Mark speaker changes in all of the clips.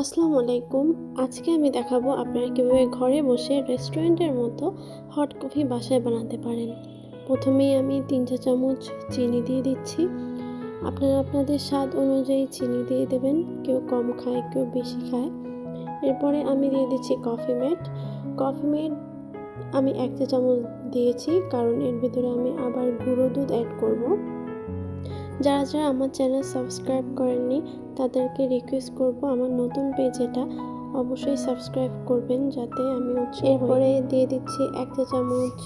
Speaker 1: আসসালামু আলাইকুম। আজকে আমি দেখাবো আপনারা কীভাবে ঘরে বসে রেস্টুরেন্টের মতো হট কফি বাসায় বানাতে পারেন। প্রথমেই আমি 3 চা চামচ চিনি দিয়ে দিচ্ছি। আপনারা আপনাদের স্বাদ অনুযায়ী চিনি দিয়ে দেবেন, কেউ কম খায় কেউ বেশি খায়। এরপরে আমি দিয়ে দিচ্ছি কফি মেড। আমি 1 চা চামচ দিয়েছি, কারণ এর ভিতরে আমি আবার গুঁড়ো দুধ অ্যাড করব। যারা যারা আমার চ্যানেল সাবস্ক্রাইব করেননি তাদেরকে রিকোয়েস্ট করব, আমার নতুন পেজ এটা, অবশ্যই সাবস্ক্রাইব করবেন যাতে আমি এরপরে দিয়ে দিচ্ছি 1 চা চামচ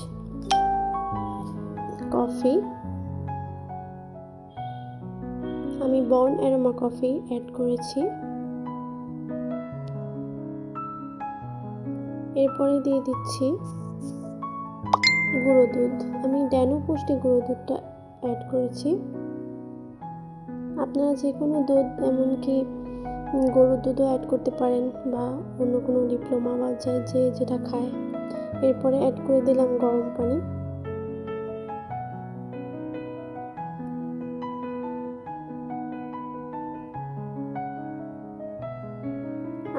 Speaker 1: কফি। আমি বর্ন অ্যারোমা কফি অ্যাড করেছি। এরপরে দিয়ে দিচ্ছি গুঁড়ো দুধ। আমি ড্যানো পুষ্টি গুঁড়ো দুধটা অ্যাড করেছি। আপনারা যে কোনো দুধ, এমনকি গরুর দুধও অ্যাড করতে পারেন বা অন্য কোনো ডিপ্লোমা বা যে যেটা খায়। এরপরে অ্যাড করে দিলাম গরম পানি।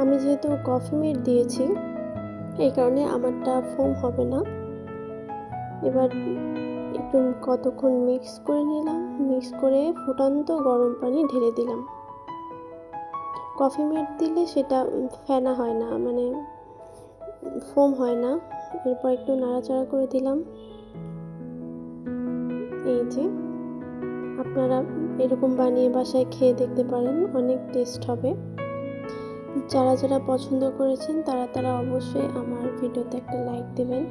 Speaker 1: আমি যেহেতু কফি মেড দিয়েছি এই কারণে আমারটা ফোম হবে না। এবার একটু কতক্ষণ মিক্স করে নিলাম, মিক্স করে ফুটন্ত গরম পানি ঢেলে দিলাম। কফি মেড দিলে সেটা ফেনা হয় না, মানে ফোম হয় না। এরপর একটু নাড়াচাড়া করে দিলাম। এই যে আপনারা এরকম বানিয়ে বাসায় খেয়ে দেখতে পারেন, অনেক টেস্ট হবে। যারা যারা পছন্দ করেছেন তারা অবশ্যই আমার ভিডিওতে একটা লাইক দেবেন।